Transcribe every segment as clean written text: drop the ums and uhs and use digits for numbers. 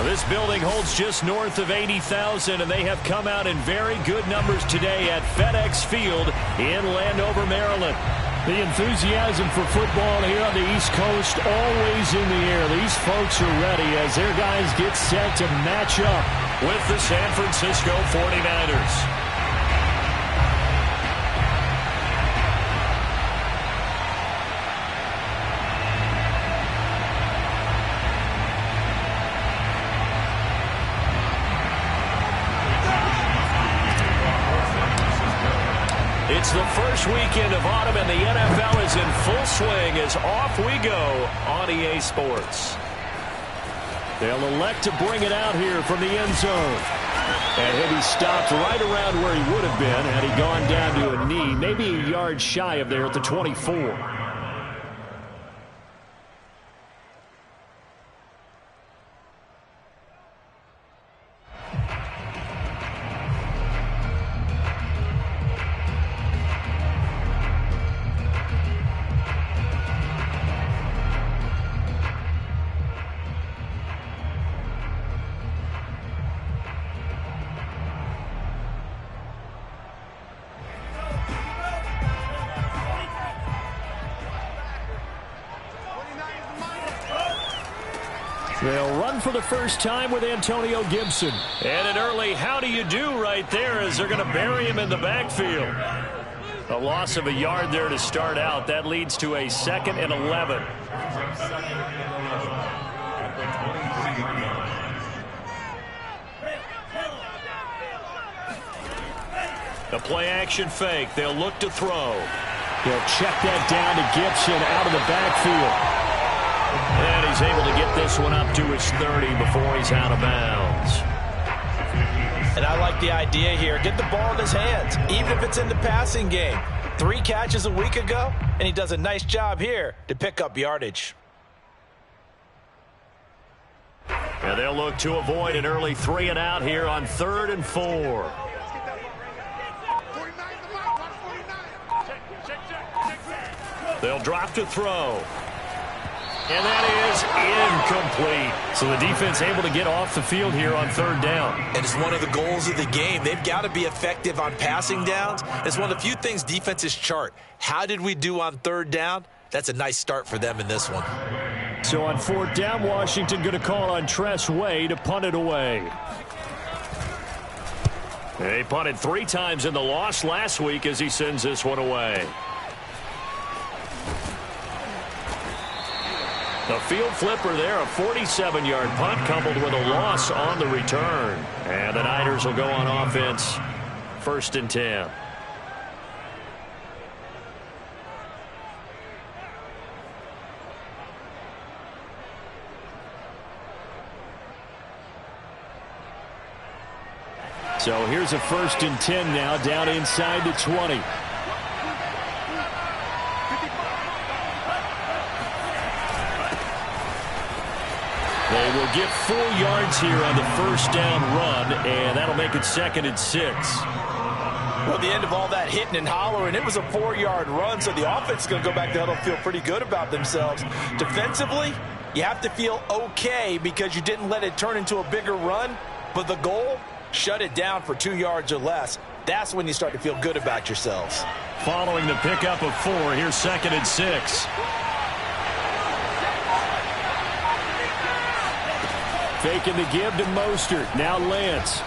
This building holds just north of 80,000, and they have come out in very good numbers today at FedEx Field in Landover, Maryland. The enthusiasm for football here on the East Coast always in the air. These folks are ready as their guys get set to match up with the San Francisco 49ers. It's the first weekend of autumn, and the NFL is in full swing as off we go on EA Sports. They'll elect to bring it out here from the end zone. And he'll be stopped right around where he would have been had he gone down to a knee, maybe a yard shy of there at the 24. They'll run for the first time with Antonio Gibson. And an early how do you do right there as they're going to bury him in the backfield. A loss of a yard there to start out. That leads to a 2nd and 11. The play action fake. They'll look to throw. He'll check that down to Gibson out of the backfield. And he's able to get this one up to his 30 before he's out of bounds. And I like the idea here. Get the ball in his hands, even if it's in the passing game. 3 catches a week ago, and he does a nice job here to pick up yardage. And they'll look to avoid an early 3 and out here on 3rd and 4. They'll drop to throw. And that is incomplete. So the defense able to get off the field here on 3rd down. And it's one of the goals of the game. They've got to be effective on passing downs. It's one of the few things defenses chart. How did we do on 3rd down? That's a nice start for them in this one. So on 4th down, Washington going to call on Tress Way to punt it away. They punted 3 times in the loss last week as he sends this one away. The field flipper there, a 47-yard punt coupled with a loss on the return. And the Niners will go on offense, 1st and 10. So here's a 1st and 10 now, down inside the 20. They will get 4 yards here on the 1st down run, and that'll make it 2nd and 6. Well, at the end of all that hitting and hollering, it was a 4-yard run, so the offense is going to go back to huddle and feel pretty good about themselves. Defensively, you have to feel okay because you didn't let it turn into a bigger run, but the goal, shut it down for 2 yards or less. That's when you start to feel good about yourselves. Following the pickup of 4, here's 2nd and 6. Faking the give to Mostert. Now Lance.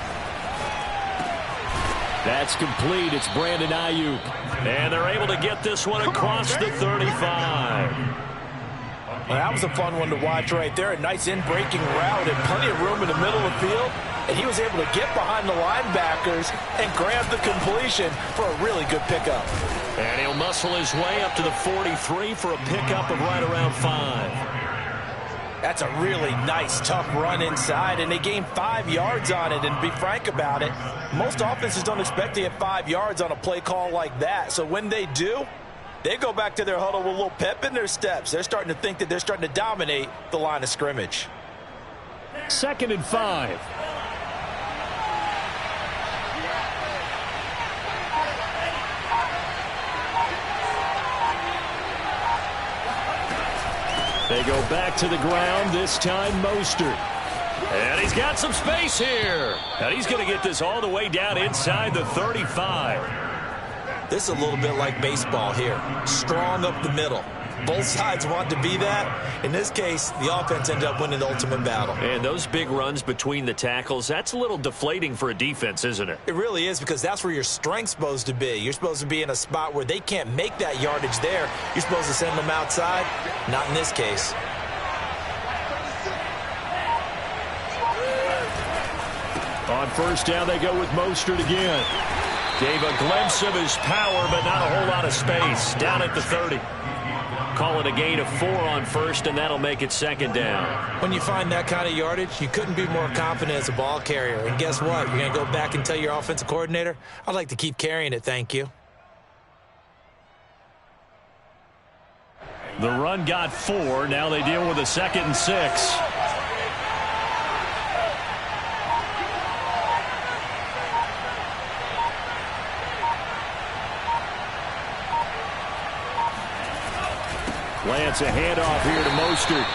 That's complete. It's Brandon Ayuk. And they're able to get this one across the 35. Well, that was a fun one to watch right there. A nice in-breaking route and plenty of room in the middle of the field. And he was able to get behind the linebackers and grab the completion for a really good pickup. And he'll muscle his way up to the 43 for a pickup of right around 5. That's a really nice, tough run inside, and they gained 5 yards on it. And to be frank about it, most offenses don't expect to get 5 yards on a play call like that. So when they do, they go back to their huddle with a little pep in their steps. They're starting to think that they're starting to dominate the line of scrimmage. 2nd and 5. They go back to the ground, this time Mostert. And he's got some space here. And he's going to get this all the way down inside the 35. This is a little bit like baseball here. Strong up the middle. Both sides want to be that. In this case, the offense ended up winning the ultimate battle. And those big runs between the tackles, that's a little deflating for a defense, isn't it? It really is, because that's where your strength's supposed to be. You're supposed to be in a spot where they can't make that yardage there. You're supposed to send them outside. Not in this case. On first down, they go with Mostert again. Gave a glimpse of his power, but not a whole lot of space. Down at the 30. Call it a gain of 4 on first, and that'll make it second down. When you find that kind of yardage, you couldn't be more confident as a ball carrier. And guess what? You're going to go back and tell your offensive coordinator, I'd like to keep carrying it, thank you. The run got 4. Now they deal with a 2nd and 6. Lance, a handoff here to Mostert.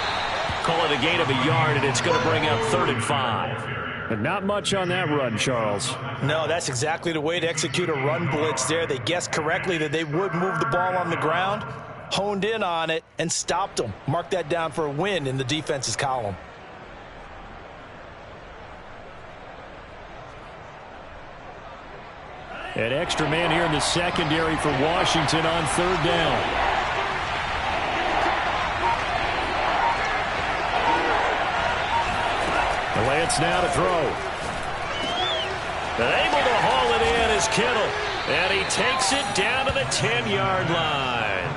Call it a gain of a yard, and it's going to bring up 3rd and 5. And not much on that run, Charles. No, that's exactly the way to execute a run blitz there. They guessed correctly that they would move the ball on the ground, honed in on it, and stopped them. Mark that down for a win in the defense's column. An extra man here in the secondary for Washington on 3rd down. Lance now to throw. And able to haul it in is Kittle. And he takes it down to the 10-yard line.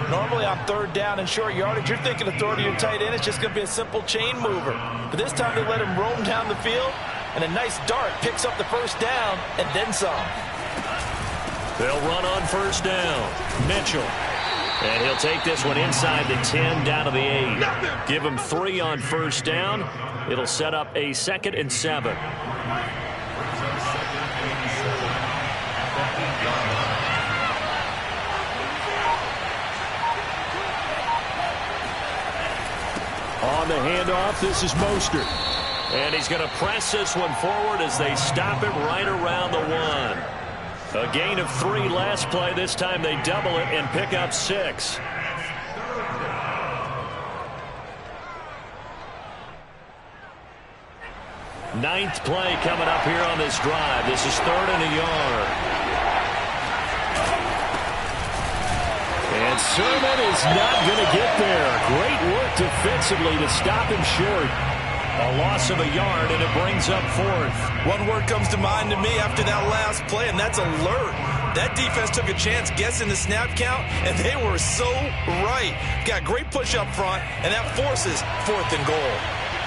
Normally on 3rd down and short yardage, you're thinking of throwing to your tight end. It's just going to be a simple chain mover. But this time they let him roam down the field. And a nice dart picks up the 1st down and then some. They'll run on 1st down. Mitchell. And he'll take this one inside the 10 down to the 8. Give him 3 on 1st down. It'll set up a 2nd and 7. On the handoff, this is Mostert. And he's going to press this one forward as they stop him right around the 1. A gain of 3 last play. This time they double it and pick up 6. Ninth play coming up here on this drive. This is 3rd and a yard. And Sermon is not going to get there. Great work defensively to stop him short. A loss of a yard, and it brings up 4th. One word comes to mind to me after that last play, and that's alert. That defense took a chance guessing the snap count, and they were so right. Got great push up front, and that forces 4th and goal.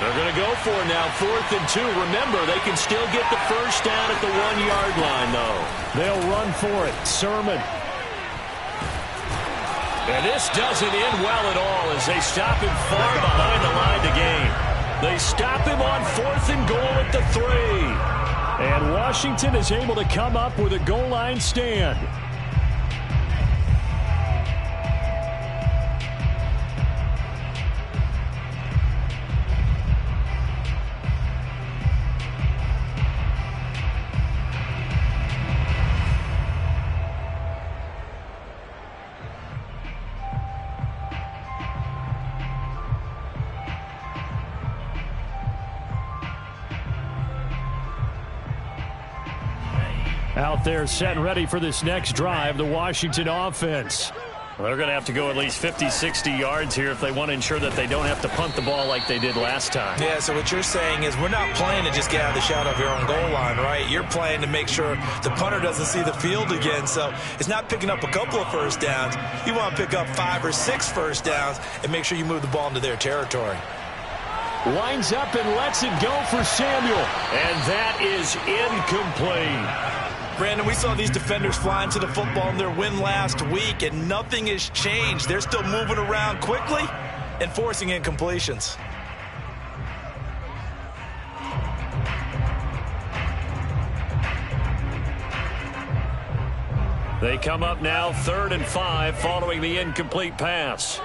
They're going to go for it now, 4th and 2. Remember, they can still get the 1st down at the 1-yard line, though. They'll run for it. Sermon. And this doesn't end well at all as they stop him far behind the line to gain. They stop him on 4th and goal at the 3. And Washington is able to come up with a goal line stand. Out there set and ready for this next drive, the Washington offense. Well, they're going to have to go at least 50, 60 yards here if they want to ensure that they don't have to punt the ball like they did last time. Yeah, so what you're saying is we're not playing to just get out of the shadow of your own goal line, right? You're playing to make sure the punter doesn't see the field again. So it's not picking up a couple of 1st downs. You want to pick up 5 or 6 1st downs and make sure you move the ball into their territory. Lines up and lets it go for Samuel. And that is incomplete. Brandon, we saw these defenders flying to the football in their win last week, and nothing has changed. They're still moving around quickly and forcing incompletions. They come up now 3rd and 5 following the incomplete pass.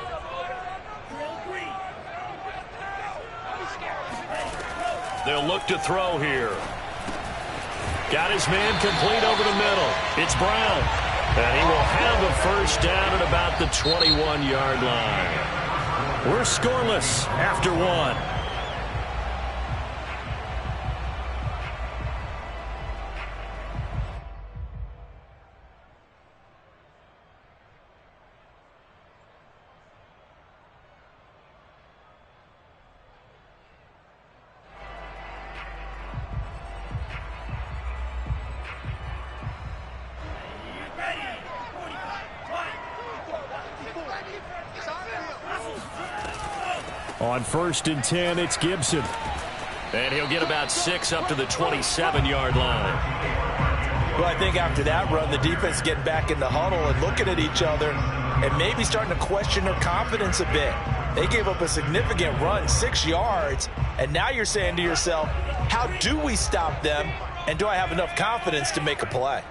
They'll look to throw here. Got his man complete over the middle. It's Brown. And he will have a first down at about the 21-yard line. We're scoreless after one. On 1st and 10, it's Gibson. And he'll get about 6 up to the 27-yard line. Well, I think after that run, the defense is getting back in the huddle and looking at each other and maybe starting to question their confidence a bit. They gave up a significant run, 6 yards, and now you're saying to yourself, how do we stop them, and do I have enough confidence to make a play?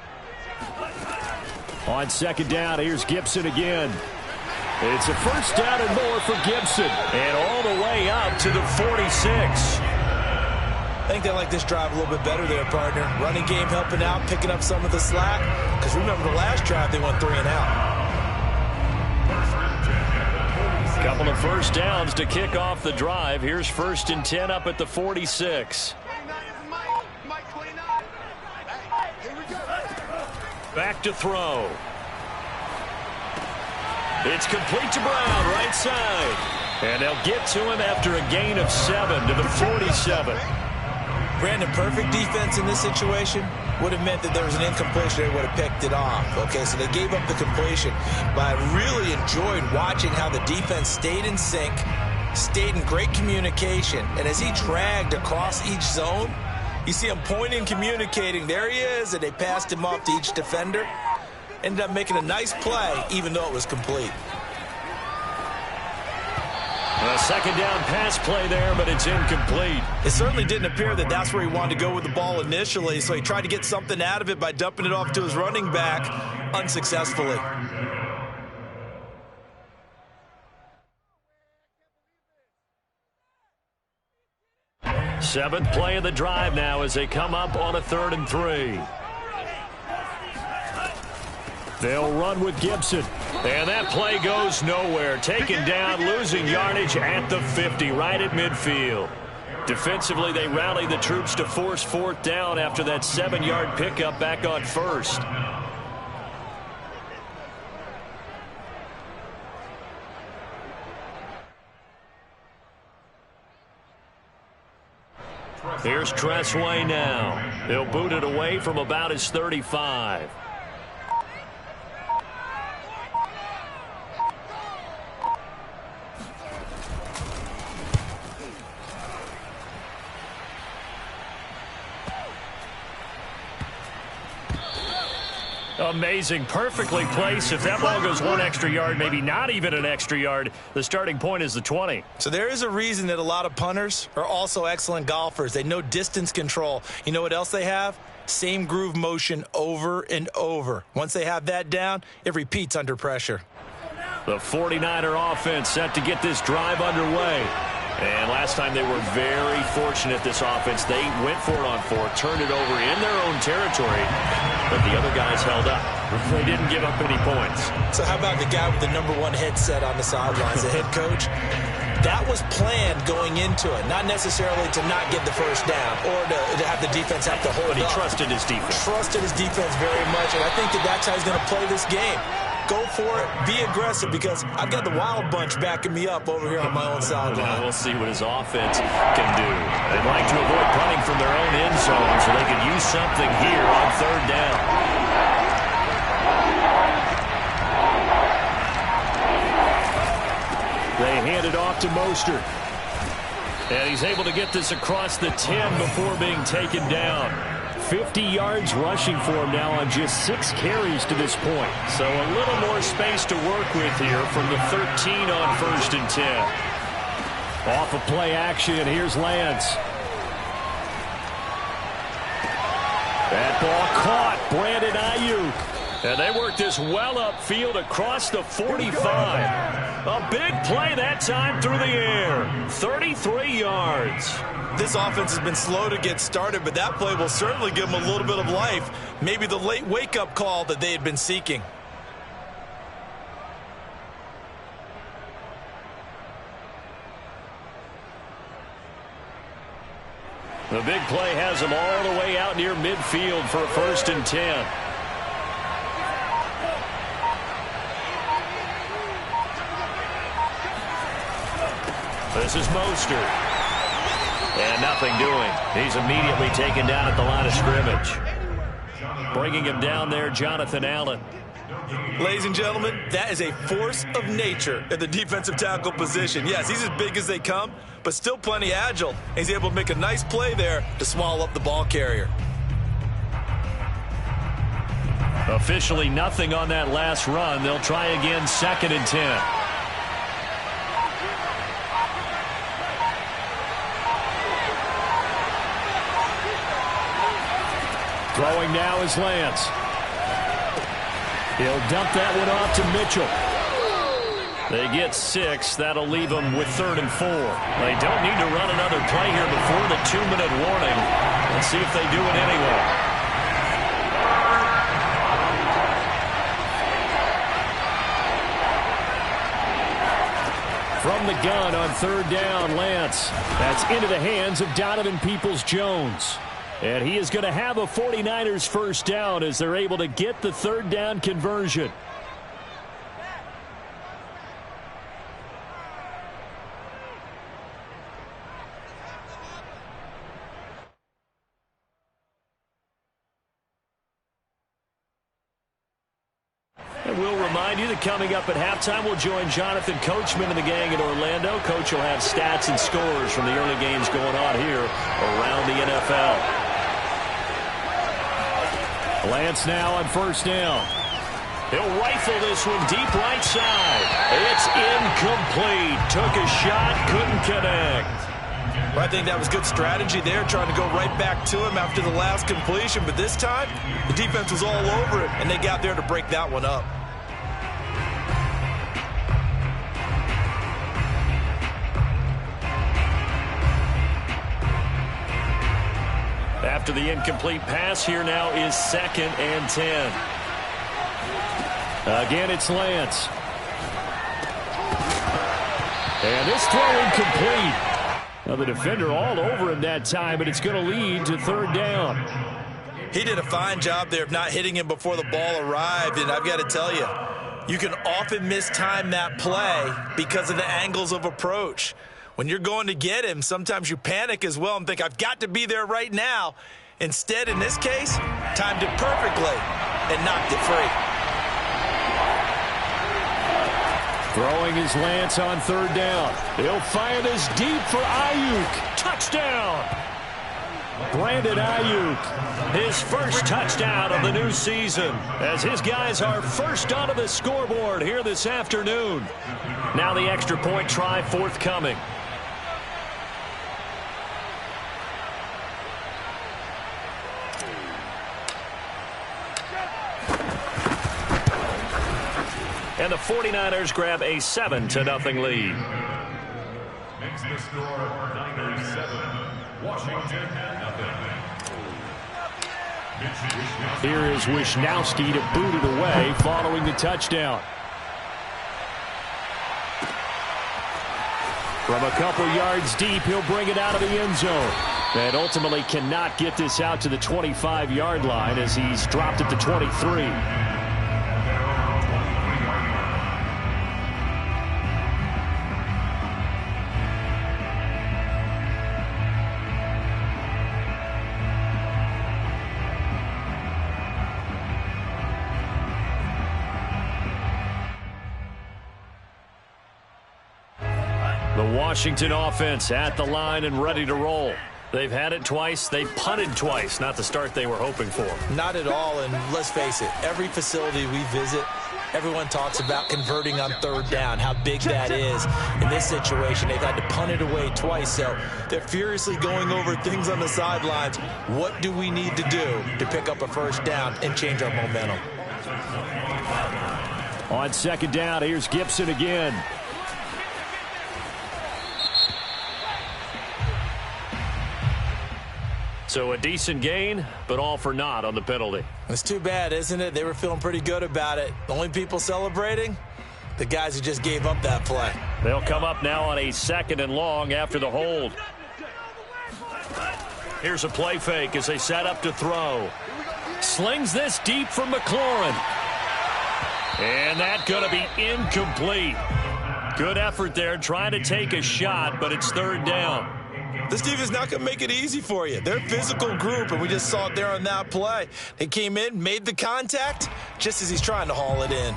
On 2nd down, here's Gibson again. It's a first down and more for Gibson. And all the way up to the 46. I think they like this drive a little bit better there, partner. Running game helping out, picking up some of the slack. Because remember the last drive, they went 3 and out. Couple of first downs to kick off the drive. Here's 1st and 10 up at the 46. Back to throw. It's complete to Brown, right side. And they'll get to him after a gain of 7 to the 47. Brandon, perfect defense in this situation would have meant that there was an incompletion. They would have picked it off. Okay, so they gave up the completion. But I really enjoyed watching how the defense stayed in sync, stayed in great communication. And as he dragged across each zone, you see him pointing, communicating. There he is, and they passed him off to each defender. Ended up making a nice play, even though it was complete. A 2nd down pass play there, but it's incomplete. It certainly didn't appear that that's where he wanted to go with the ball initially, so he tried to get something out of it by dumping it off to his running back unsuccessfully. Seventh play of the drive now as they come up on a 3rd and 3. They'll run with Gibson. And that play goes nowhere. Taken down, losing yardage at the 50, right at midfield. Defensively, they rally the troops to force 4th down after that 7-yard pickup back on 1st. Here's Tressway now. He'll boot it away from about his 35. Amazing, perfectly placed. If that ball goes 1 extra yard, maybe not even an extra yard, the starting point is the 20. So there is a reason that a lot of punters are also excellent golfers. They know distance control. You know what else they have? Same groove motion over and over. Once they have that down, it repeats under pressure. The 49er offense set to get this drive underway. And last time they were very fortunate, this offense. They went for it on 4, turned it over in their own territory, but the other guys held up. They didn't give up any points. So how about the guy with the #1 headset on the sidelines, the head coach? That was planned going into it, not necessarily to not get the first down or to have the defense have to hold But he up. trusted his defense. Trusted his defense very much, and I think that that's how he's going to play this game. Go for it. Be aggressive, because I've got the wild bunch backing me up over here on my own sideline. We'll see what his offense can do. They'd like to avoid punting from their own end zone so they could use something here on 3rd down. They hand it off to Mostert. And he's able to get this across the 10 before being taken down. 50 yards rushing for him now on just 6 carries to this point. So a little more space to work with here from the 13 on 1st and 10. Off of play action, here's Lance. That ball caught. Brandon Ayuk. And they work this well upfield across the 45. A big play that time through the air. 33 yards. This offense has been slow to get started, but that play will certainly give them a little bit of life. Maybe the late wake-up call that they had been seeking. The big play has them all the way out near midfield for a 1st and 10. This is Mostert. And nothing doing. He's immediately taken down at the line of scrimmage. Bringing him down there, Jonathan Allen. Ladies and gentlemen, that is a force of nature at the defensive tackle position. Yes, he's as big as they come, but still plenty agile. He's able to make a nice play there to swallow up the ball carrier. Officially nothing on that last run. They'll try again, 2nd and 10. Throwing now is Lance. He'll dump that one off to Mitchell. They get 6. That'll leave them with 3rd and 4. They don't need to run another play here before the 2-minute warning. Let's see if they do it anyway. From the gun on 3rd down, Lance. That's into the hands of Donovan Peoples-Jones. And he is going to have a 49ers 1st down as they're able to get the 3rd down conversion. And we'll remind you that coming up at halftime, we'll join Jonathan Coachman and the gang in Orlando. Coach will have stats and scores from the early games going on here around the NFL. Lance now on 1st down. He'll rifle this one deep right side. It's incomplete. Took a shot, couldn't connect. Well, I think that was good strategy there, trying to go right back to him after the last completion. But this time, the defense was all over it, and they got there to break that one up. After the incomplete pass, here now is 2nd and 10. Again, it's Lance. And this throw incomplete. Now the defender all over him that time, but it's going to lead to 3rd down. He did a fine job there of not hitting him before the ball arrived, and I've got to tell you, you can often mistime that play because of the angles of approach. When you're going to get him, sometimes you panic as well and think, I've got to be there right now. Instead, in this case, timed it perfectly and knocked it free. Throwing is Lance on 3rd down. He'll fire this deep for Ayuk. Touchdown! Brandon Ayuk, his first touchdown of the new season, as his guys are first onto the scoreboard here this afternoon. Now the extra point try forthcoming. And the 49ers grab a 7-0 lead. Makes the score Niners 7, Washington 0. Here is Wisnowski to boot it away following the touchdown. From a couple yards deep, he'll bring it out of the end zone. And ultimately cannot get this out to the 25-yard line as he's dropped it to 23. The Washington offense at the line and ready to roll. They've had it twice. They've punted twice. Not the start they were hoping for. Not at all, and let's face it, every facility we visit, everyone talks about converting on 3rd down, how big that is. In this situation, they've had to punt it away twice, so they're furiously going over things on the sidelines. What do we need to do to pick up a 1st down and change our momentum? On second down, here's Gibson again. So a decent gain, but all for naught on the penalty. It's too bad, isn't it? They were feeling pretty good about it. The only people celebrating, the guys who just gave up that play. They'll come up now on a second and long after the hold. Here's a play fake as they set up to throw. Slings this deep for McLaurin. And that's going to be incomplete. Good effort there trying to take a shot, but it's third down. This team is not going to make it easy for you. They're a physical group, and we just saw it there on that play. They came in, made the contact, just as he's trying to haul it in.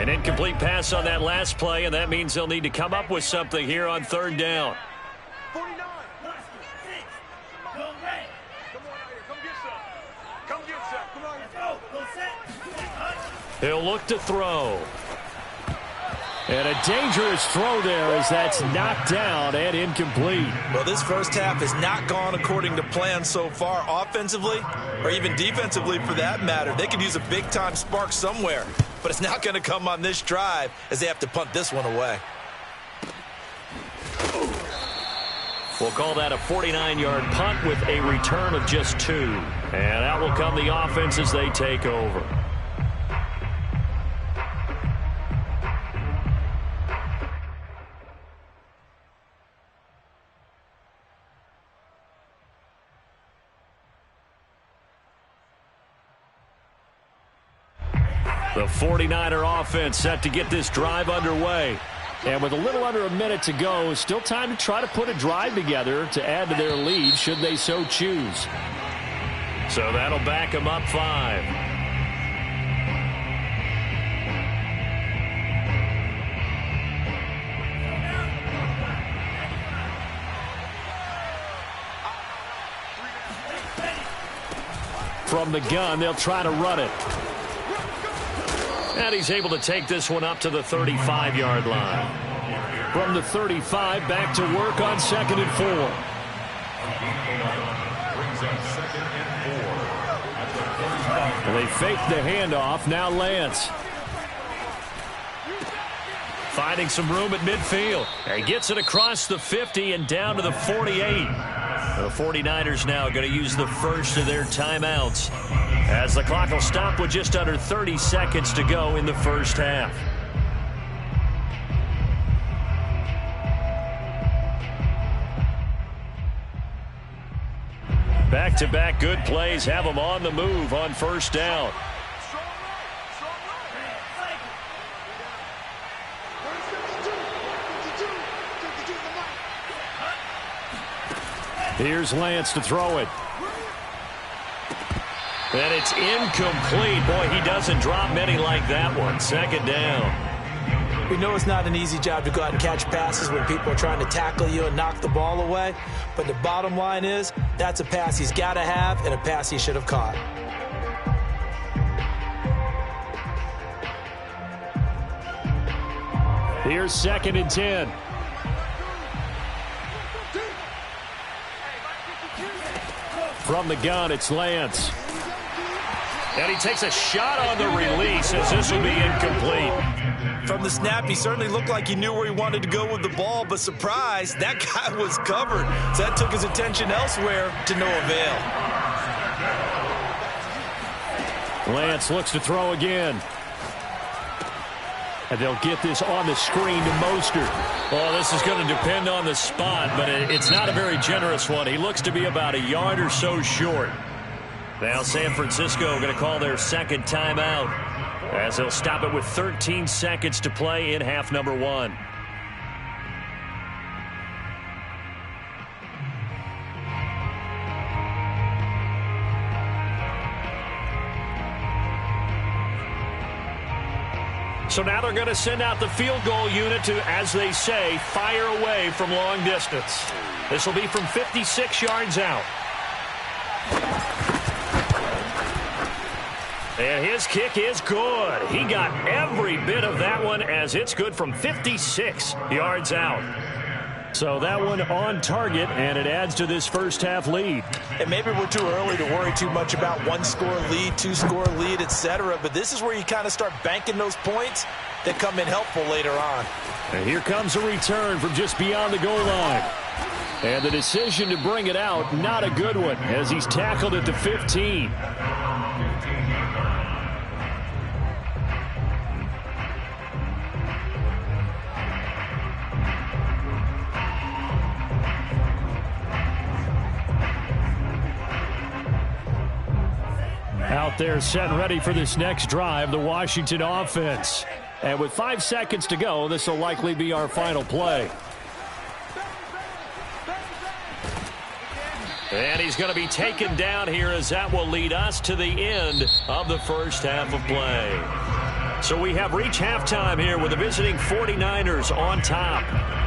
An incomplete pass on that last play, and that means they'll need to come up with something here on third down. 49. Come on out here. Come get some. Come get some. Come on. Go set. He'll look to throw. And a dangerous throw there as that's knocked down and incomplete. Well, this first half has not gone according to plan so far, offensively or even defensively for that matter. They could use a big-time spark somewhere, but it's not going to come on this drive as they have to punt this one away. We'll call that a 49-yard punt with a return of just 2. And out will come the offense as they take over. The 49er offense set to get this drive underway. And with a little under a minute to go, still time to try to put a drive together to add to their lead should they so choose. So that'll back them up 5. From the gun, they'll try to run it. And he's able to take this one up to the 35-yard line. From the 35, back to work on second and 4. Brings up second and 4. And they fake the handoff. Now Lance. Finding some room at midfield. He gets it across the 50 and down to the 48. The 49ers now going to use the first of their timeouts, as the clock will stop with just under 30 seconds to go in the first half. Back-to-back good plays have them on the move on first down. Here's Lance to throw it. And it's incomplete. Boy, he doesn't drop many like that one. Second down. We know it's not an easy job to go out and catch passes when people are trying to tackle you and knock the ball away. But the bottom line is, that's a pass he's got to have and a pass he should have caught. Here's second and 10. From the gun, it's Lance. And he takes a shot on the release as this will be incomplete. From the snap, he certainly looked like he knew where he wanted to go with the ball, but surprise, that guy was covered. So that took his attention elsewhere to no avail. Lance looks to throw again. And they'll get this on the screen to Mostert. Well, this is going to depend on the spot, but it's not a very generous one. He looks to be about a yard or so short. Now San Francisco going to call their second timeout, as they'll stop it with 13 seconds to play in half number 1. So now they're going to send out the field goal unit to, as they say, fire away from long distance. This will be from 56 yards out. And his kick is good. He got every bit of that one, as it's good from 56 yards out. So that one on target, and it adds to this first half lead. And maybe we're too early to worry too much about one-score lead, two-score lead, etc. But this is where you kind of start banking those points that come in helpful later on. And here comes a return from just beyond the goal line. And the decision to bring it out, not a good one, as he's tackled at the 15. Out there set and ready for this next drive, the Washington offense. And with 5 seconds to go, this will likely be our final play. And he's going to be taken down here, as that will lead us to the end of the first half of play. So we have reached halftime here with the visiting 49ers on top.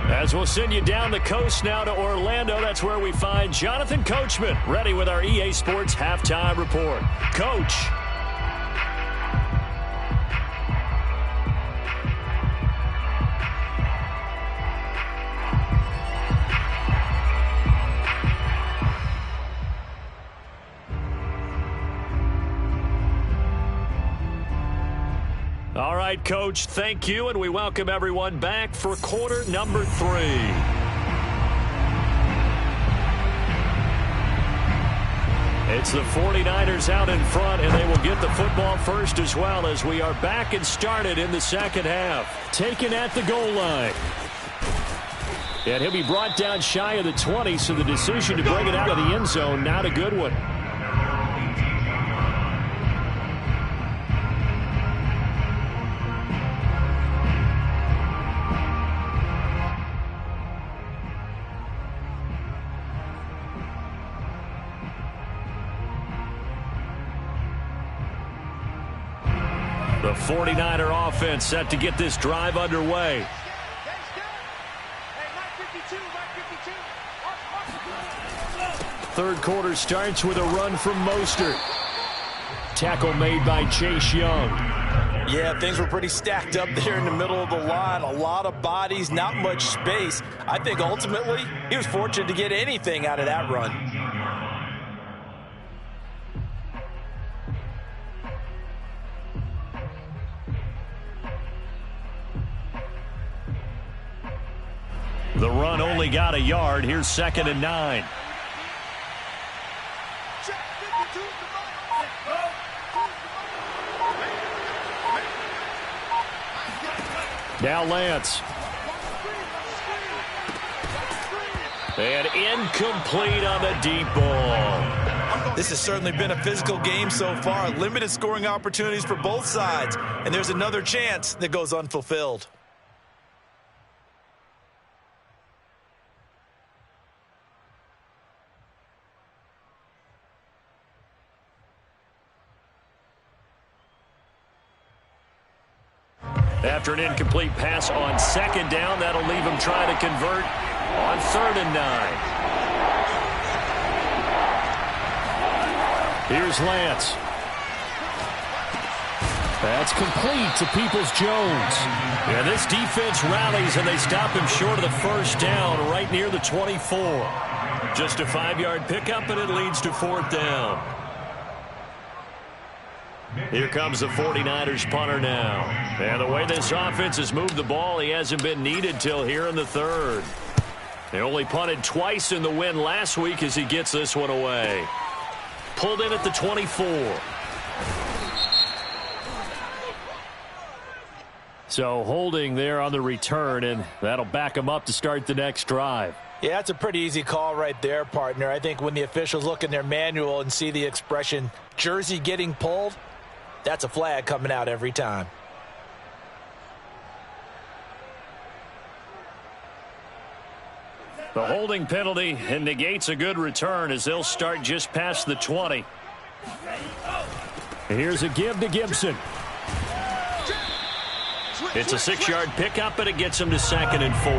As we'll send you down the coast now to Orlando, that's where we find Jonathan Coachman, ready with our EA Sports Halftime Report. Coach. All right, Coach, thank you, and we welcome everyone back for quarter number 3. It's the 49ers out in front, and they will get the football first as well, as we are back and started in the second half. Taken at the goal line. And he'll be brought down shy of the 20, so the decision to bring it out of the end zone, not a good one. The 49er offense set to get this drive underway. Third quarter starts with a run from Mostert. Tackle made by Chase Young. Yeah, things were pretty stacked up there in the middle of the line. A lot of bodies, not much space. I think ultimately he was fortunate to get anything out of that run. The run only got a yard. Here's 2nd and 9. Now Lance. And incomplete on the deep ball. This has certainly been a physical game so far. Limited scoring opportunities for both sides. And there's another chance that goes unfulfilled. After an incomplete pass on 2nd down, that'll leave him trying to convert on 3rd and 9. Here's Lance. That's complete to Peoples-Jones. And this defense rallies, and they stop him short of the first down right near the 24. Just a 5-yard pickup, and it leads to 4th down. Here comes the 49ers punter now. And the way this offense has moved the ball, he hasn't been needed till here in the 3rd. They only punted twice in the win last week as he gets this one away. Pulled in at the 24. So holding there on the return, and that'll back him up to start the next drive. Yeah, that's a pretty easy call right there, partner. I think when the officials look in their manual and see the expression jersey getting pulled, that's a flag coming out every time. The holding penalty and negates a good return as they'll start just past the 20. Here's a give to Gibson. It's a 6-yard pickup, and it gets him to 2nd and 4.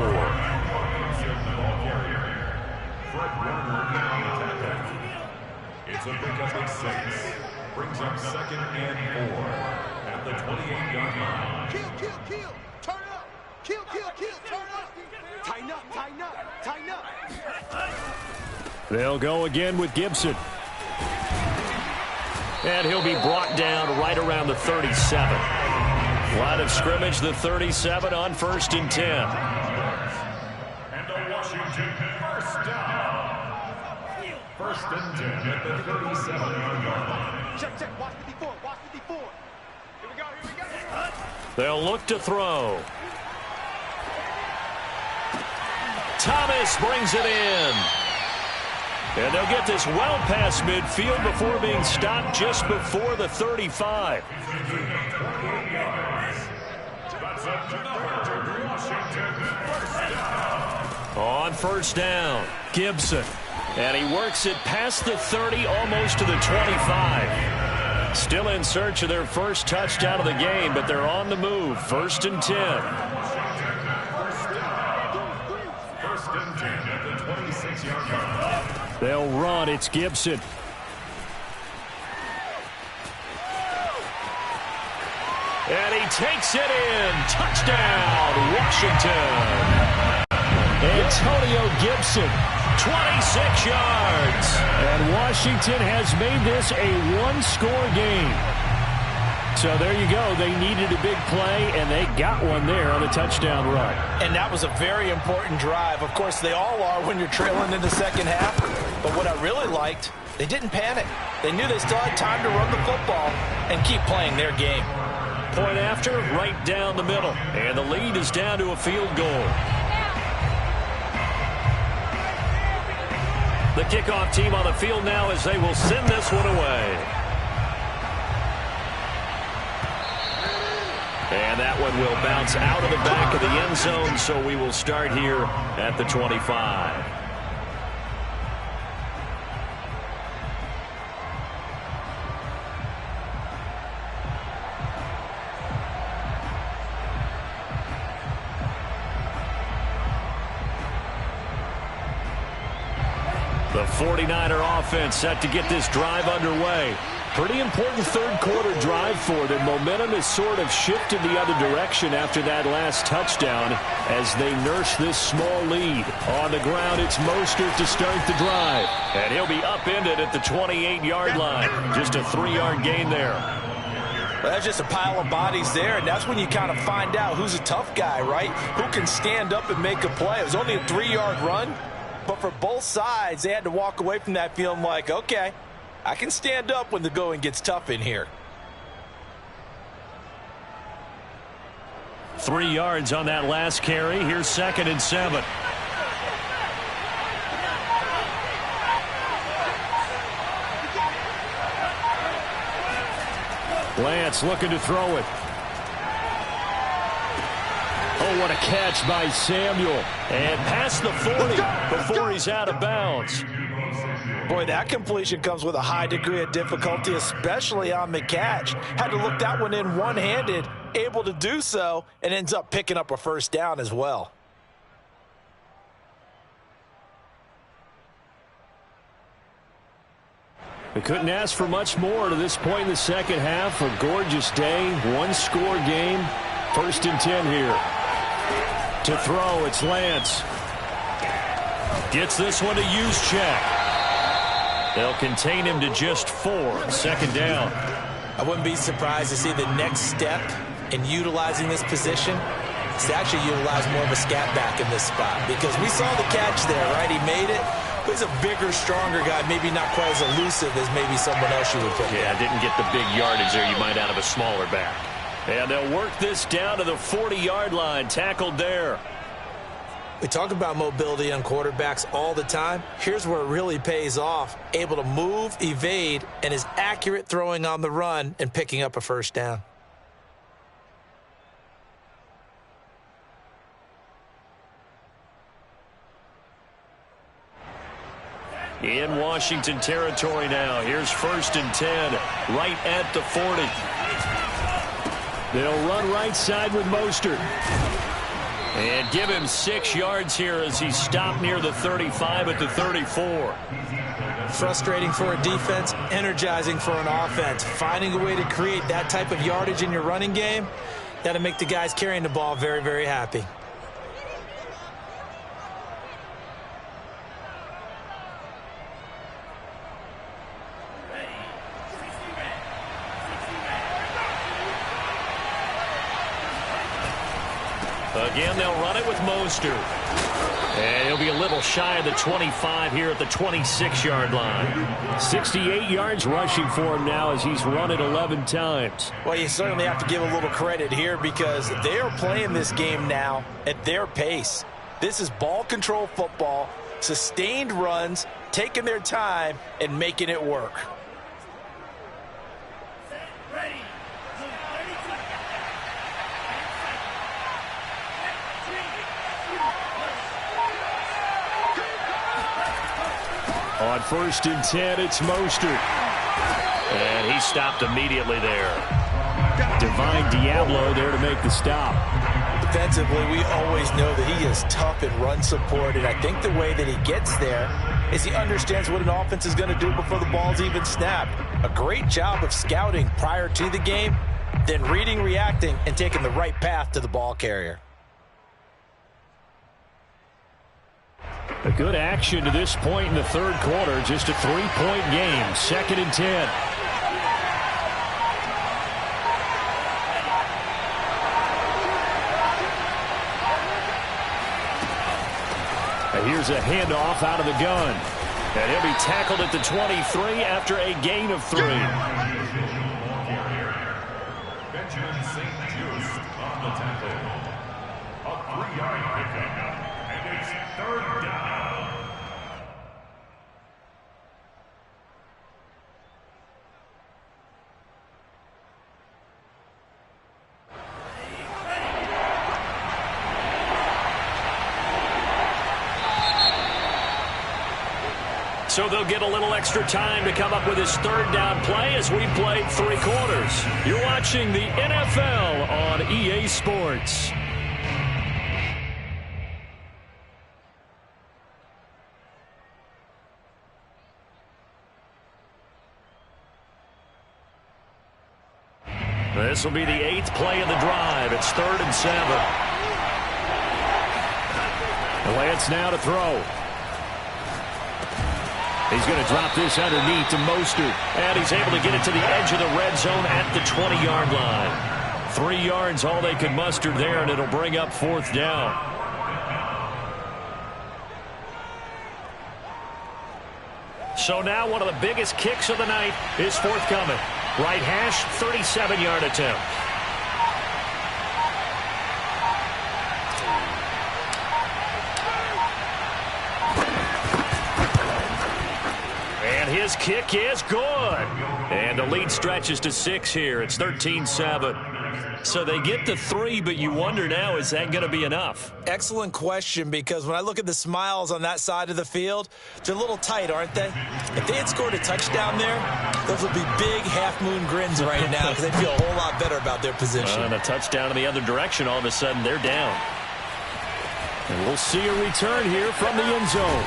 It's a pickup of 6. Brings up 2nd and 4 at the 28-yard line. Kill. Turn up. Kill, turn up. Tighten up. They'll go again with Gibson. And he'll be brought down right around the 37. Line of scrimmage, the 37 on 1st and 10. And a Washington first down. 1st and 10 at the 37-yard line. Check. Watch 54. Here we go. They'll look to throw. Thomas brings it in. And they'll get this well past midfield before being stopped just before the 35. That's another Washington first down. On 1st down, Gibson. And he works it past the 30, almost to the 25. Still in search of their first touchdown of the game, but they're on the move. 1st and 10. 1st and 10 at the 26-yard line. They'll run. It's Gibson. And he takes it in. Touchdown, Washington. Antonio Gibson. 26 yards. And Washington has made this a one-score game. So there you go. They needed a big play, and they got one there on the touchdown run. And that was a very important drive. Of course, they all are when you're trailing in the second half. But what I really liked, they didn't panic. They knew they still had time to run the football and keep playing their game. Point after, right down the middle. And the lead is down to a field goal. The kickoff team on the field now as they will send this one away. And that one will bounce out of the back of the end zone, so we will start here at the 25. The 49er offense set to get this drive underway. Pretty important third-quarter drive for them. Momentum has sort of shifted the other direction after that last touchdown as they nurse this small lead. On the ground, it's Mostert to start the drive. And he'll be upended at the 28-yard line. Just a 3-yard gain there. Well, that's just a pile of bodies there, and that's when you kind of find out who's a tough guy, right? Who can stand up and make a play. It was only a 3-yard run, but for both sides, they had to walk away from that feeling like, okay, I can stand up when the going gets tough in here. 3 yards on that last carry. Here's 2nd and 7. Lance looking to throw it. Oh, what a catch by Samuel. And past the 40 before he's out of bounds. Boy, that completion comes with a high degree of difficulty, especially on the catch. Had to look that one in one-handed, able to do so, and ends up picking up a first down as well. They couldn't ask for much more to this point in the second half. A gorgeous day, one-score game. 1st and 10 here. To throw, it's Lance. Gets this one to Juszczyk. They'll contain him to just 4. 2nd down. I wouldn't be surprised to see the next step in utilizing this position is to actually utilize more of a scat back in this spot, because we saw the catch there, right? He made it. He's a bigger, stronger guy, maybe not quite as elusive as maybe someone else you would put. Yeah, didn't get the big yardage there you might out of a smaller back. And they'll work this down to the 40-yard line, tackled there. We talk about mobility on quarterbacks all the time. Here's where it really pays off. Able to move, evade, and is accurate throwing on the run and picking up a first down. In Washington territory now. Here's 1st and 10, right at the 40. They'll run right side with Mostert. And give him 6 yards here as he's stopped near the 35 at the 34. Frustrating for a defense, energizing for an offense. Finding a way to create that type of yardage in your running game, That'll make the guys carrying the ball very, very happy. Again, they'll run it with Mostert. And he'll be a little shy of the 25 here at the 26-yard line. 68 yards rushing for him now as he's run it 11 times. Well, you certainly have to give a little credit here because they are playing this game now at their pace. This is ball control football, sustained runs, taking their time, and making it work. On 1st and 10, it's Mostert. And he stopped immediately there. Divine Diablo there to make the stop. Defensively, we always know that he is tough in run support, and I think the way that he gets there is he understands what an offense is going to do before the ball's even snapped. A great job of scouting prior to the game, then reading, reacting, and taking the right path to the ball carrier. A good action to this point in the third quarter. Just a 3-point game. 2nd and 10. And here's a handoff out of the gun. And he'll be tackled at the 23 after a gain of 3. Benjamin St. Just on the tackle. A 3-yard pickup. And it's 3rd down. So they'll get a little extra time to come up with his 3rd down play as we played 3 quarters. You're watching the NFL on EA Sports. This will be the 8th play of the drive. It's 3rd and 7. Lance now to throw. He's going to drop this underneath to Mostert. And he's able to get it to the edge of the red zone at the 20-yard line. 3 yards, all they could muster there, and it'll bring up 4th down. So now one of the biggest kicks of the night is forthcoming. Right hash, 37-yard attempt. And his kick is good. And the lead stretches to 6 here. It's 13-7. So they get to 3, but you wonder now, is that going to be enough? Excellent question, because when I look at the smiles on that side of the field, they're a little tight, aren't they? If they had scored a touchdown there, those would be big half-moon grins right now because they feel a whole lot better about their position. And a touchdown in the other direction, all of a sudden they're down. And we'll see a return here from the end zone.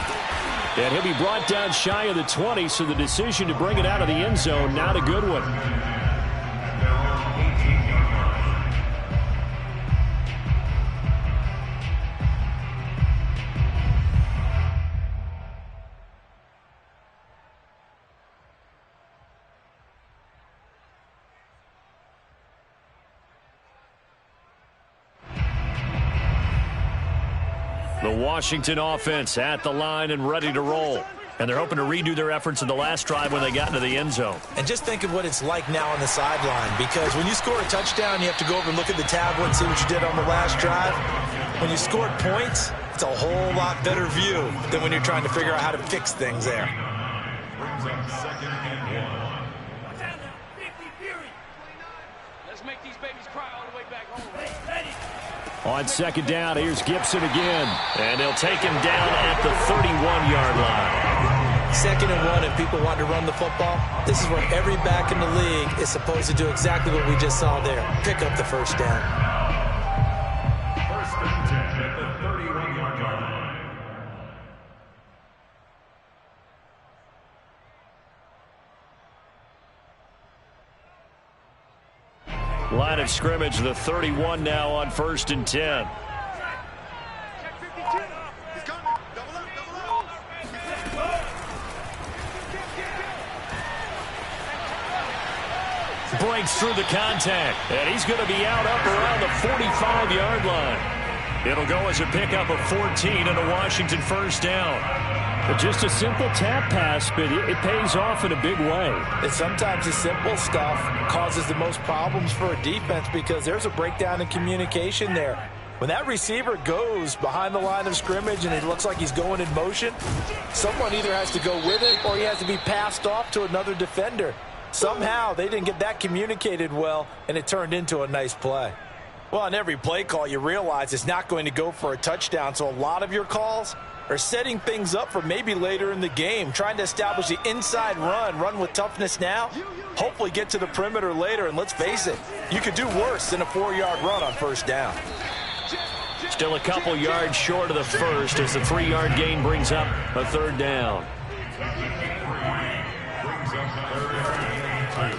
And he'll be brought down shy of the 20, so the decision to bring it out of the end zone, not a good one. The Washington offense at the line and ready to roll. And they're hoping to redo their efforts in the last drive when they got into the end zone. And just think of what it's like now on the sideline, because when you score a touchdown, you have to go over and look at the tablet and see what you did on the last drive. When you scored points, it's a whole lot better view than when you're trying to figure out how to fix things there. Brings up 2nd and 1. Let's make these babies cry all the way back home. On 2nd down, here's Gibson again. And they'll take him down at the 31-yard line. 2nd and 1, and people want to run the football. This is where every back in the league is supposed to do exactly what we just saw there. Pick up the 1st down. 1st and 10 at the 31-yard line. Line of scrimmage, the 31 now on 1st and 10. Breaks through the contact, and he's going to be out up around the 45-yard line. It'll go as a pickup of 14 and a Washington first down. But just a simple tap pass, but it pays off in a big way. And sometimes the simple stuff causes the most problems for a defense because there's a breakdown in communication there. When that receiver goes behind the line of scrimmage and it looks like he's going in motion, someone either has to go with it or he has to be passed off to another defender. Somehow they didn't get that communicated well, and it turned into a nice play. Well, on every play call, you realize it's not going to go for a touchdown, so a lot of your calls are setting things up for maybe later in the game, trying to establish the inside run with toughness now, hopefully get to the perimeter later, and let's face it, you could do worse than a 4-yard run on first down. Still a couple yards short of the first as the 3-yard gain brings up a third down.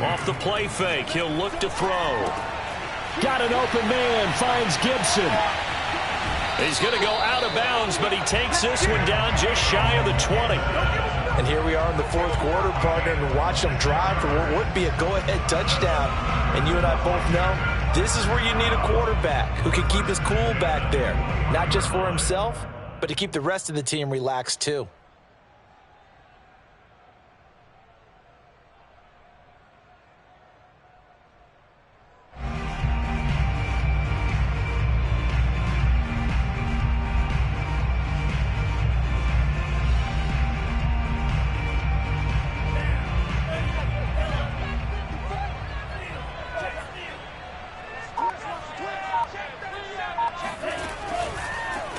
Off the play fake, he'll look to throw. Got an open man, finds Gibson. He's going to go out of bounds, but he takes this one down just shy of the 20. And here we are in the fourth quarter, partner, and watch them drive for what would be a go-ahead touchdown. And you and I both know this is where you need a quarterback who can keep his cool back there, not just for himself, but to keep the rest of the team relaxed too.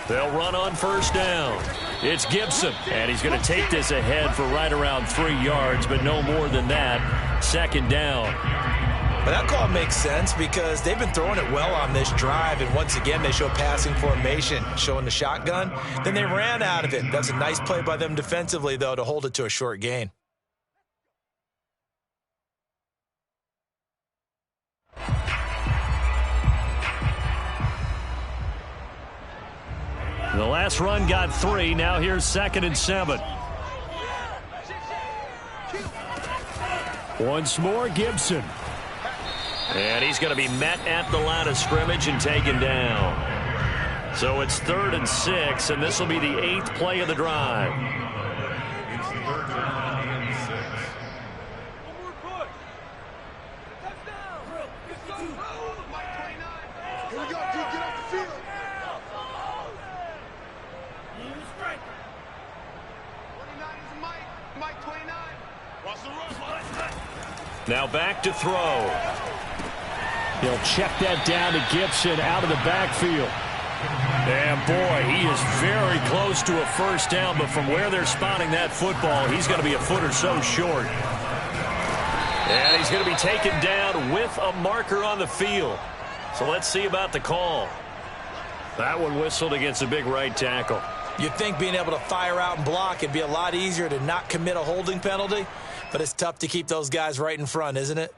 They'll run on first down. It's Gibson, and he's going to take this ahead for right around 3 yards, but no more than that. Second down. But that call makes sense because they've been throwing it well on this drive, and once again they show passing formation, showing the shotgun. Then they ran out of it. That's a nice play by them defensively, though, to hold it to a short gain. The last run got 3. Now here's 2nd and 7. Once more, Gibson. And he's going to be met at the line of scrimmage and taken down. So it's 3rd and 6, and this will be the 8th play of the drive. It's 3rd down and 6. One more push. Touchdown. Mike 29. Here we go, dude. Get off the field. 29 is Mike. Mike 29. Watch the run. Now back to throw. He'll check that down to Gibson out of the backfield. And boy, he is very close to a first down, but from where they're spotting that football, he's going to be a foot or so short. And he's going to be taken down with a marker on the field. So let's see about the call. That one whistled against a big right tackle. You'd think being able to fire out and block it'd be a lot easier to not commit a holding penalty, but it's tough to keep those guys right in front, isn't it?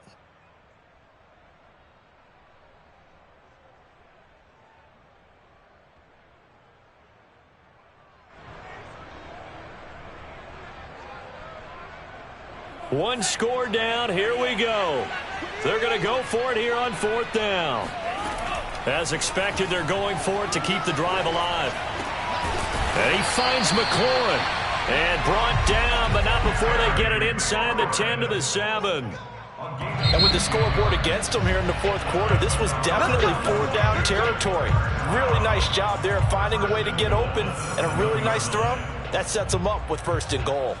One score down. Here we go. They're going to go for it here on 4th down. As expected, they're going for it to keep the drive alive. And he finds McLaurin. And brought down, but not before they get it inside the 10 to the 7. And with the scoreboard against them here in the fourth quarter, this was definitely 4-down territory. Really nice job there of finding a way to get open, and a really nice throw. That sets them up with 1st and goal.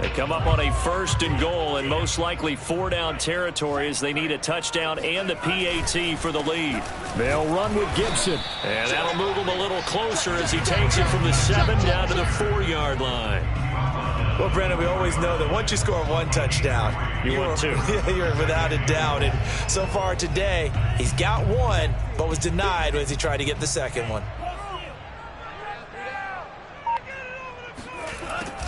They come up on a 1st and goal, and most likely 4-down territory as they need a touchdown and the PAT for the lead. They'll run with Gibson. And that'll move him a little closer as he takes it from the 7 down to the 4-yard line. Well, Brandon, we always know that once you score 1 touchdown, you're 2. You're without a doubt. And so far today, he's got 1, but was denied as he tried to get the 2nd one.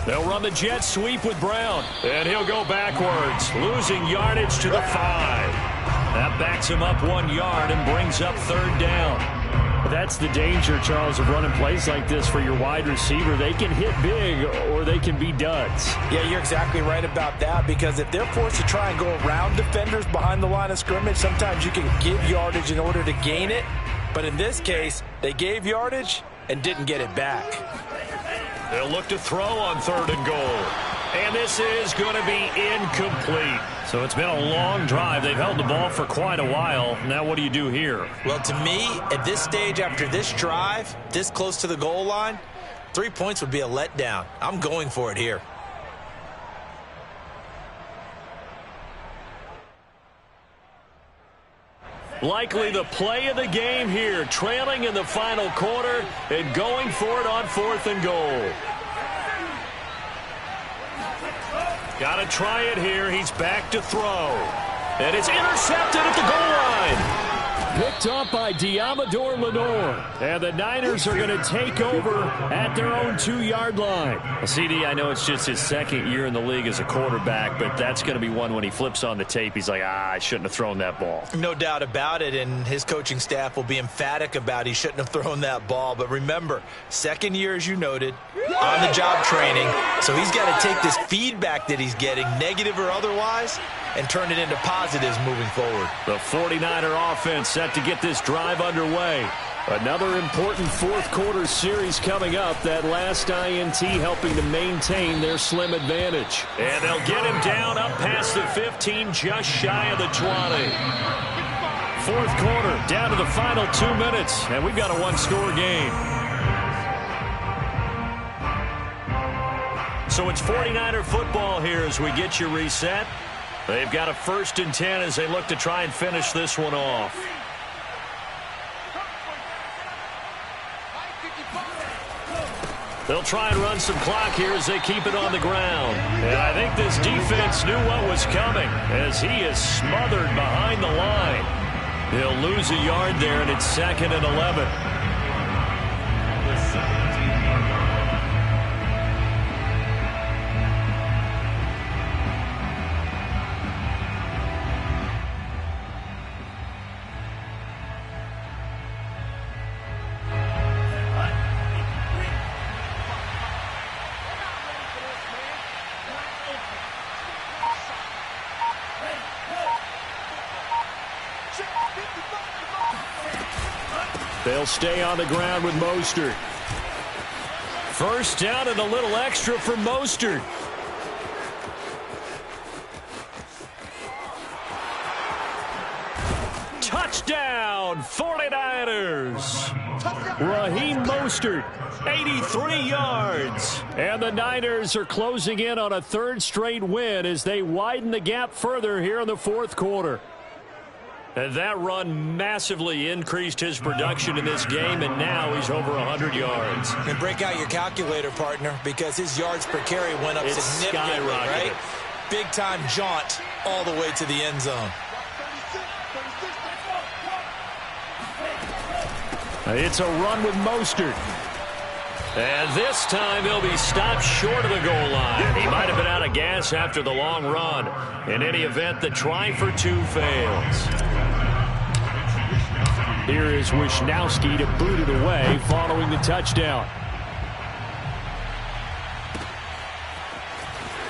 They'll run the jet sweep with Brown. And he'll go backwards, losing yardage to the 5. That backs him up 1 yard and brings up 3rd down. That's the danger, Charles, of running plays like this for your wide receiver. They can hit big or they can be duds. Yeah, you're exactly right about that, because if they're forced to try and go around defenders behind the line of scrimmage, sometimes you can give yardage in order to gain it. But in this case, they gave yardage and didn't get it back. They'll look to throw on 3rd and goal. And this is going to be incomplete. So it's been a long drive. They've held the ball for quite a while. Now what do you do here? Well, to me, at this stage after this drive, this close to the goal line, 3 points would be a letdown. I'm going for it here. Likely the play of the game here, trailing in the final quarter and going for it on 4th and goal. Got to try it here. He's back to throw. And it's intercepted at the goal line. Picked up by Diamador Lenore. And the Niners are going to take over at their own 2-yard line. Well, CD, I know it's just his 2nd year in the league as a quarterback, but that's going to be one when he flips on the tape. He's like, I shouldn't have thrown that ball. No doubt about it, and his coaching staff will be emphatic about he shouldn't have thrown that ball. But remember, 2nd year, as you noted, on-the-job training. So he's got to take this feedback that he's getting, negative or otherwise, and turn it into positives moving forward. The 49er offense set to get this drive underway. Another important 4th quarter series coming up. That last INT helping to maintain their slim advantage. And they'll get him down up past the 15, just shy of the 20. 4th quarter, down to the final 2 minutes, and we've got a 1-score game. So it's 49er football here as we get you reset. They've got a 1st and 10 as they look to try and finish this one off. They'll try and run some clock here as they keep it on the ground. And I think this defense knew what was coming as he is smothered behind the line. He'll lose a yard there, and it's 2nd and 11. They'll stay on the ground with Mostert. 1st down and a little extra for Mostert. Touchdown, 49ers. Raheem Mostert, 83 yards. And the Niners are closing in on a 3rd straight win as they widen the gap further here in the 4th quarter. And that run massively increased his production in this game, and now he's over 100 yards. And break out your calculator, partner, because his yards per carry went up significantly, right? Big-time jaunt all the way to the end zone. It's a run with Mostert. And this time he'll be stopped short of the goal line. He might have been out of gas after the long run. In any event, the try for 2 fails. Here is Wisnowski to boot it away following the touchdown.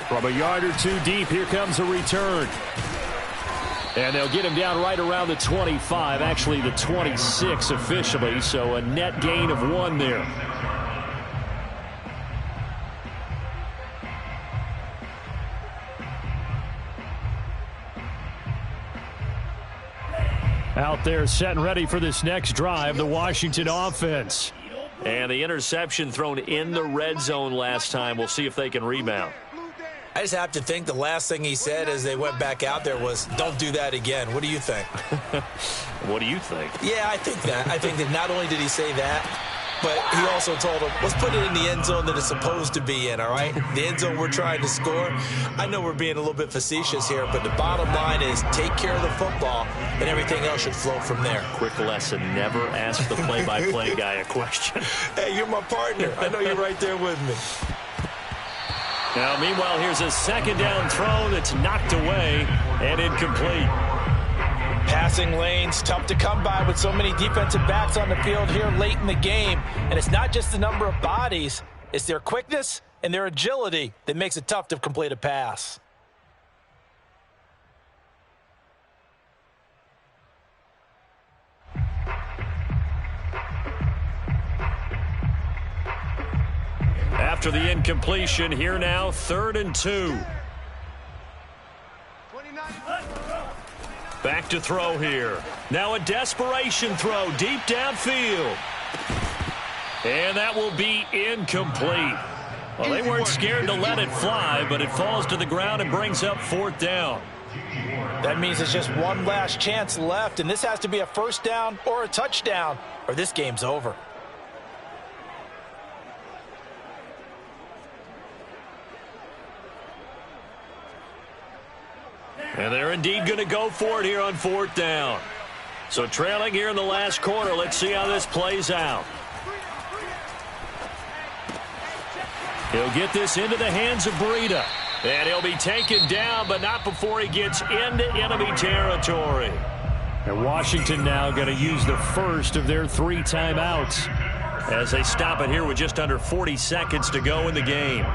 From a yard or 2 deep, here comes a return. And they'll get him down right around the 25, actually the 26 officially, so a net gain of 1 there. Out there set and ready for this next drive, the Washington offense. And the interception thrown in the red zone last time. We'll see if they can rebound. I just have to think the last thing he said as they went back out there was, don't do that again. What do you think? What do you think? Yeah, I think that. I think that not only did he say that, but he also told him, let's put it in the end zone that it's supposed to be in, all right? The end zone we're trying to score. I know we're being a little bit facetious here, but the bottom line is take care of the football, and everything else should flow from there. Quick lesson, never ask the play-by-play guy a question. Hey, you're my partner. I know you're right there with me. Now, meanwhile, here's a second down throw that's knocked away and incomplete. Passing lanes, tough to come by with so many defensive backs on the field here late in the game. And it's not just the number of bodies, it's their quickness and their agility that makes it tough to complete a pass. After the incompletion, here now, 3rd and 2. Back to throw here. Now a desperation throw deep downfield. And that will be incomplete. Well, they weren't scared to let it fly, but it falls to the ground and brings up 4th down. That means it's just one last chance left, and this has to be a first down or a touchdown, or this game's over. And they're indeed going to go for it here on 4th down. So trailing here in the last quarter, let's see how this plays out. He'll get this into the hands of Breida. And he'll be taken down, but not before he gets into enemy territory. And Washington now going to use the first of their 3 timeouts as they stop it here with just under 40 seconds to go in the game.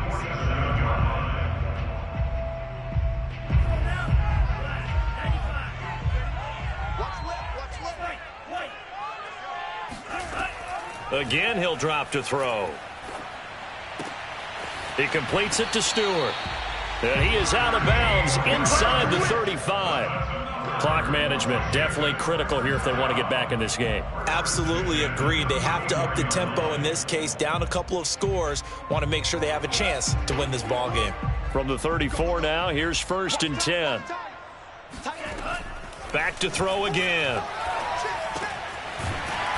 Again, he'll drop to throw. He completes it to Stewart. And he is out of bounds inside the 35. Clock management definitely critical here if they want to get back in this game. Absolutely agreed. They have to up the tempo in this case, down a couple of scores. Want to make sure they have a chance to win this ball game. From the 34 now, here's 1st and 10. Back to throw again.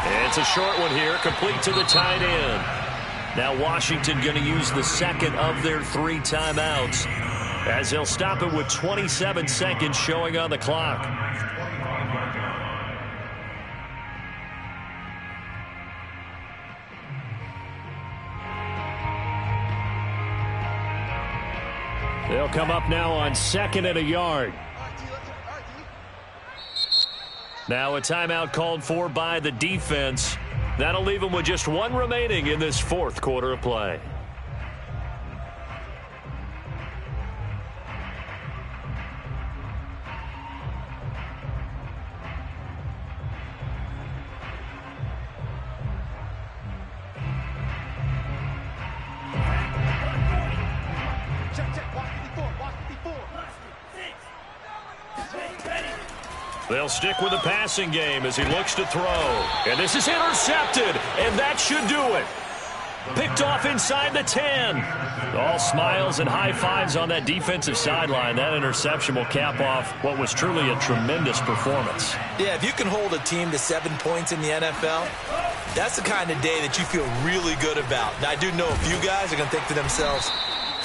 It's a short one here, complete to the tight end. Now Washington going to use the second of their 3 timeouts as they'll stop it with 27 seconds showing on the clock. They'll come up now on 2nd and a yard. Now a timeout called for by the defense. That'll leave them with just 1 remaining in this 4th quarter of play. They'll stick with the passing game as he looks to throw. And this is intercepted, and that should do it. Picked off inside the 10. All smiles and high fives on that defensive sideline. That interception will cap off what was truly a tremendous performance. Yeah, if you can hold a team to 7 points in the NFL, that's the kind of day that you feel really good about. Now, I do know a few guys are going to think to themselves,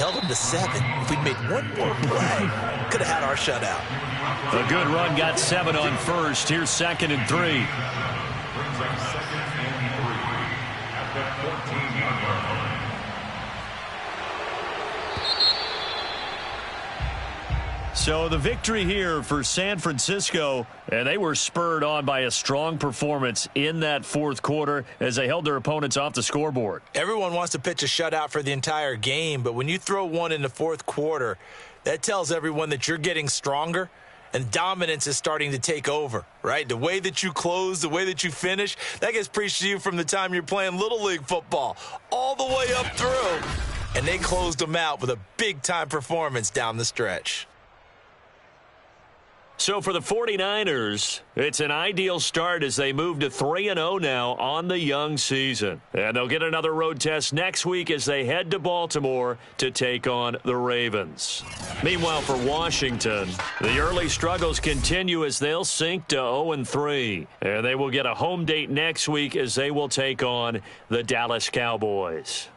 held them to 7. If we'd made one more play, could have had our shutout. A good run got 7 on 1st. Here's 2nd and 3. Brings up 2nd and 3 at the 14-yard line. So the victory here for San Francisco, and they were spurred on by a strong performance in that 4th quarter as they held their opponents off the scoreboard. Everyone wants to pitch a shutout for the entire game, but when you throw one in the 4th quarter, that tells everyone that you're getting stronger and dominance is starting to take over, right? The way that you close, the way that you finish, that gets preached to you from the time you're playing Little League football all the way up through. And they closed them out with a big-time performance down the stretch. So for the 49ers, it's an ideal start as they move to 3-0 now on the young season. And they'll get another road test next week as they head to Baltimore to take on the Ravens. Meanwhile, for Washington, the early struggles continue as they'll sink to 0-3. And they will get a home date next week as they will take on the Dallas Cowboys.